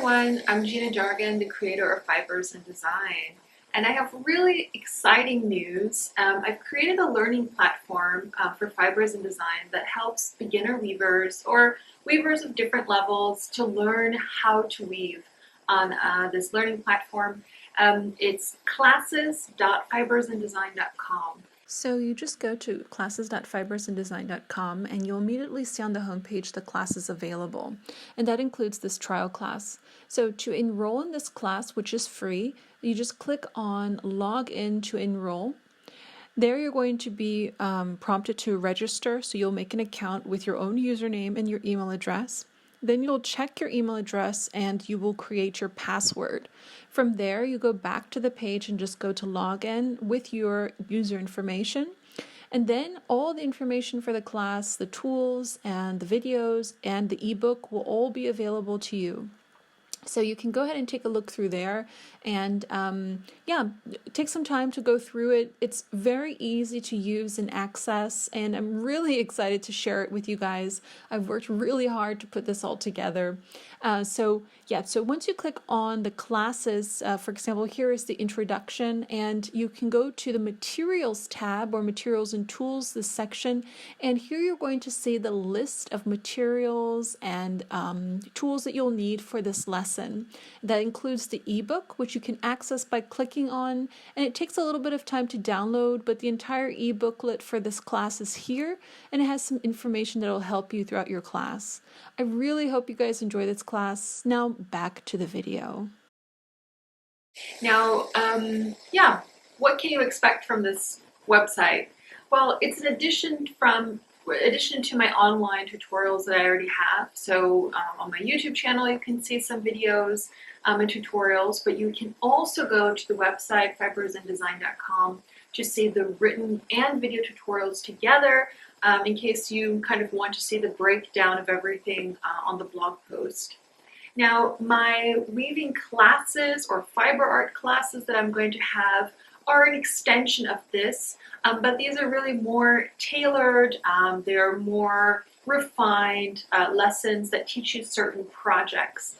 everyone, I'm Gina Jargan, the creator of Fibers and Design, and I have really exciting news. I've created a learning platform for Fibers and Design that helps beginner weavers or weavers of different levels to learn how to weave on this learning platform. It's classes.fibersanddesign.com. So you just go to classes.fibersanddesign.com and you'll immediately see on the homepage the classes available. And that includes this trial class. So to enroll in this class, which is free, you just click on log in to enroll. There you're going to be prompted to register, so you'll make an account with your own username and your email address. Then you'll check your email address and you will create your password. From there, you go back to the page and just go to login with your user information. And then all the information for the class, the tools and the videos and the ebook will all be available to you. So you can go ahead and take a look through there and take some time to go through it. It's very easy to use and access, and I'm really excited to share it with you guys. I've worked really hard to put this all together. So once you click on the classes, for example, here is the introduction, and you can go to the materials tab or materials and tools, this section, and here you're going to see the list of materials and tools that you'll need for this lesson. That includes the ebook, which you can access by clicking on, and it takes a little bit of time to download, but the entire ebooklet for this class is here, and it has some information that will help you throughout your class. I really hope you guys enjoy this class. Now back to the video. Now, what can you expect from this website? Well, it's an addition to my online tutorials that I already have. So on my YouTube channel, you can see some videos and tutorials, but you can also go to the website fibersanddesign.com to see the written and video tutorials together in case you kind of want to see the breakdown of everything on the blog post. Now, my weaving classes or fiber art classes that I'm going to have are an extension of this, but these are really more tailored, they're more refined lessons that teach you certain projects.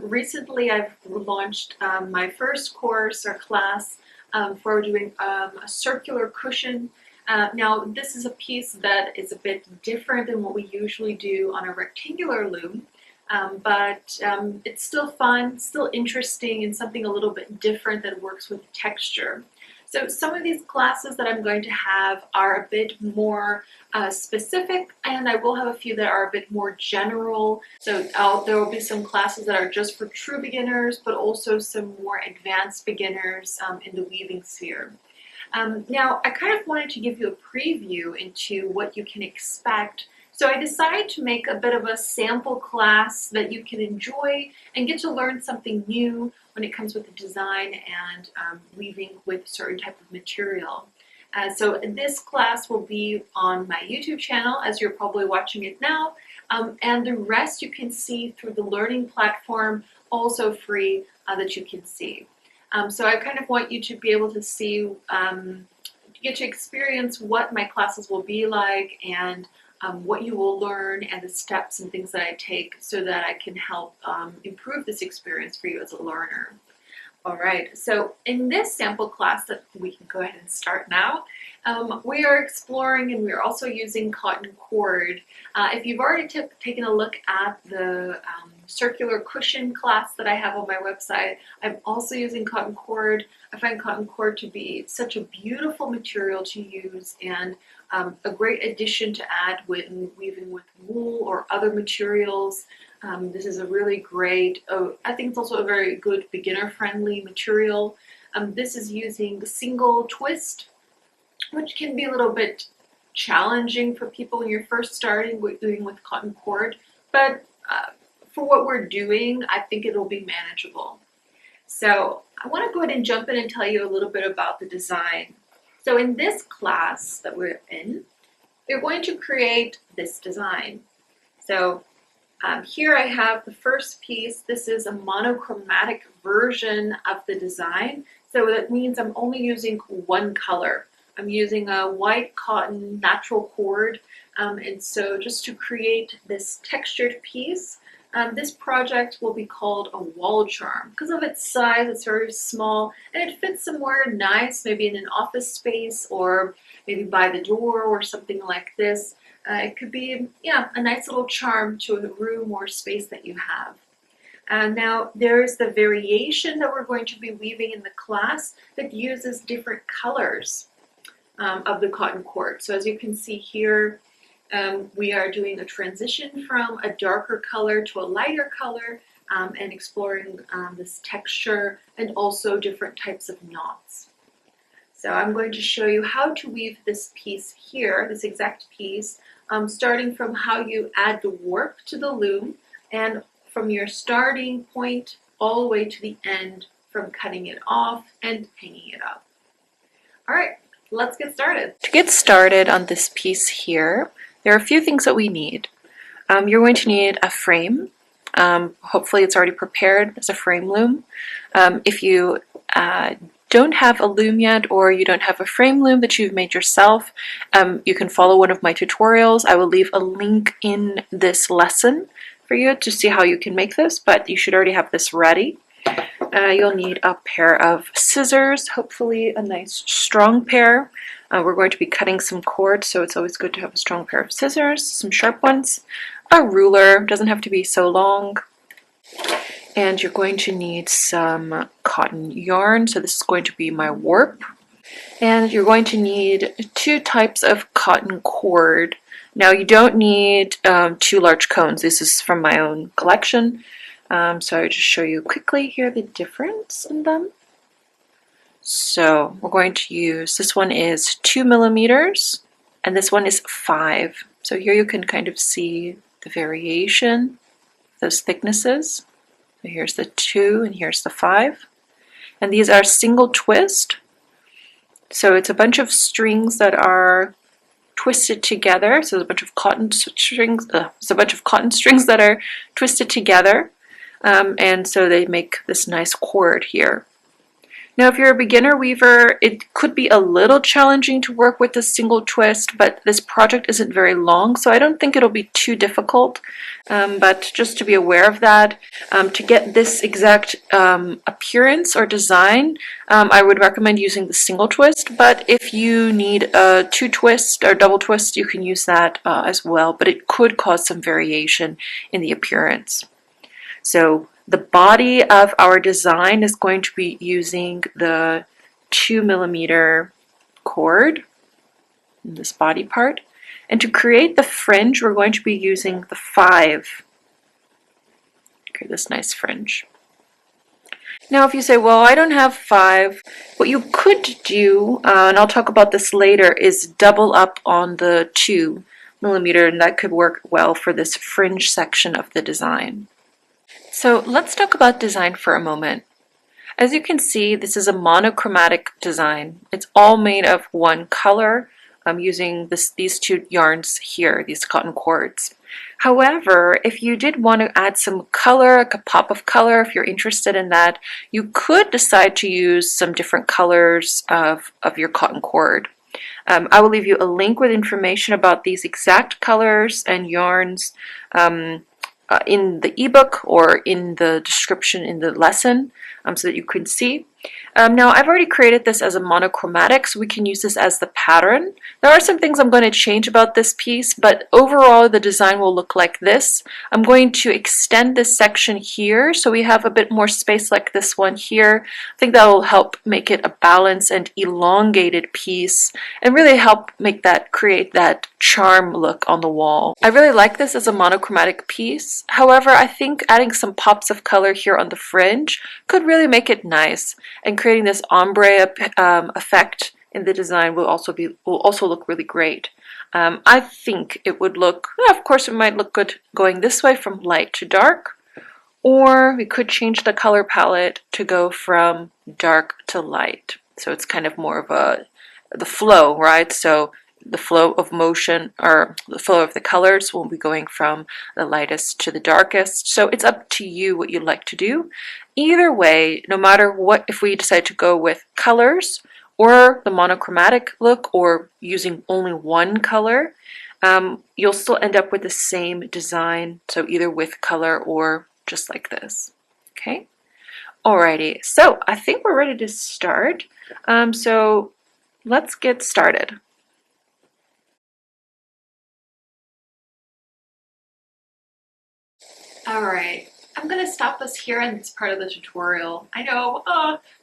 Recently, I've launched my first course or class for doing a circular cushion. Now, this is a piece that is a bit different than what we usually do on a rectangular loom. But it's still fun, still interesting, and something a little bit different that works with texture. So some of these classes that I'm going to have are a bit more specific, and I will have a few that are a bit more general. So there will be some classes that are just for true beginners, but also some more advanced beginners in the weaving sphere. Now, I kind of wanted to give you a preview into what you can expect. So I decided to make a bit of a sample class that you can enjoy and get to learn something new when it comes with the design and weaving with certain type of material. So this class will be on my YouTube channel, as you're probably watching it now, and the rest you can see through the learning platform, also free, that you can see. So I kind of want you to be able to see, get to experience what my classes will be like and what you will learn and the steps and things that I take so that I can help improve this experience for you as a learner. All right, so in this sample class that we can go ahead and start now, we are exploring and we're also using cotton cord. If you've already taken a look at the circular cushion class that I have on my website, I'm also using cotton cord. I find cotton cord to be such a beautiful material to use and a great addition to add when weaving with wool or other materials. This is a really great, I think it's also a very good beginner-friendly material. This is using single twist, which can be a little bit challenging for people when you're first starting with doing with cotton cord, but for what we're doing, I think it'll be manageable. So I want to go ahead and jump in and tell you a little bit about the design. So in this class that we're in, we're going to create this design. So here I have the first piece. This is a monochromatic version of the design. So that means I'm only using one color. I'm using a white cotton natural cord. And so just to create this textured piece, This project will be called a wall charm. Because of its size, it's very small and it fits somewhere nice, maybe in an office space or maybe by the door or something like this. It could be, yeah, a nice little charm to a room or space that you have. Now there's the variation that we're going to be weaving in the class that uses different colors of the cotton cord. So as you can see here, we are doing a transition from a darker color to a lighter color and exploring this texture and also different types of knots. So I'm going to show you how to weave this piece here, this exact piece, starting from how you add the warp to the loom and from your starting point all the way to the end, from cutting it off and hanging it up. All right, let's get started. To get started on this piece here, there are a few things that we need. You're going to need a frame. Hopefully it's already prepared as a frame loom. If you don't have a loom yet, or you don't have a frame loom that you've made yourself, you can follow one of my tutorials. I will leave a link in this lesson for you to see how you can make this, but you should already have this ready. You'll need a pair of scissors, hopefully a nice strong pair. We're going to be cutting some cord, so it's always good to have a strong pair of scissors, some sharp ones. A ruler, doesn't have to be so long. And you're going to need some cotton yarn, so this is going to be my warp. And you're going to need 2 types of cotton cord. Now you don't need 2 large cones. This is from my own collection. So I'll just show you quickly here the difference in them. So we're going to use, this one is 2 millimeters and this one is 5. So here you can kind of see the variation, those thicknesses. So here's the 2 and here's the 5. And these are single twist. So it's a bunch of strings that are twisted together. So there's a bunch of cotton strings. That are twisted together, and so they make this nice cord here. Now, if you're a beginner weaver, it could be a little challenging to work with this single twist, but this project isn't very long, so I don't think it'll be too difficult. But just to be aware of that, to get this exact appearance or design, I would recommend using the single twist, but if you need a 2 twist or double twist, you can use that as well, but it could cause some variation in the appearance. So the body of our design is going to be using the 2 millimeter cord in this body part. And to create the fringe, we're going to be using the 5. Create this nice fringe. Now if you say, well, I don't have 5, what you could do, and I'll talk about this later, is double up on the 2 millimeter, and that could work well for this fringe section of the design. So let's talk about design for a moment. As you can see, this is a monochromatic design. It's all made of one color. I'm using these 2 yarns here, these cotton cords. However, if you did want to add some color, like a pop of color, if you're interested in that, you could decide to use some different colors of your cotton cord. I will leave you a link with information about these exact colors and yarns in the ebook or in the description in the lesson, so that you can see. Now I've already created this as a monochromatic, so we can use this as the pattern. There are some things I'm going to change about this piece, but overall the design will look like this. I'm going to extend this section here so we have a bit more space like this one here. I think that will help make it a balanced and elongated piece and really help make that, create that charm look on the wall. I really like this as a monochromatic piece. However, I think adding some pops of color here on the fringe could really make it nice, and creating this ombre effect in the design will also look really great. I think it would look, of course it might look good going this way from light to dark, or we could change the color palette to go from dark to light. So it's kind of more of the flow, right? So the flow of motion, or the flow of the colors, will be going from the lightest to the darkest. So it's up to you what you'd like to do. Either way, no matter what, if we decide to go with colors or the monochromatic look or using only one color, you'll still end up with the same design, so either with color or just like this. Okay? Alrighty, so I think we're ready to start. So let's get started. All right, I'm going to stop us here in this part of the tutorial. I know,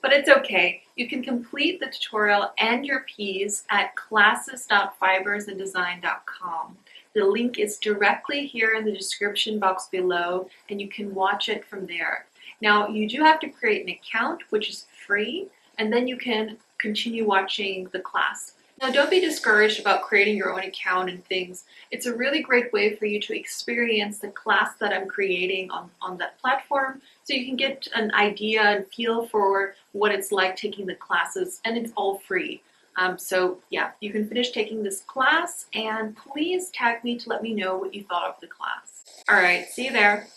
but it's okay. You can complete the tutorial and your P's at classes.fibersanddesign.com. The link is directly here in the description box below, and you can watch it from there. Now, you do have to create an account, which is free, and then you can continue watching the class. Now, don't be discouraged about creating your own account and things. It's a really great way for you to experience the class that I'm creating on that platform, so you can get an idea and feel for what it's like taking the classes, and it's all free. So yeah, you can finish taking this class, and please tag me to let me know what you thought of the class. All right, see you there.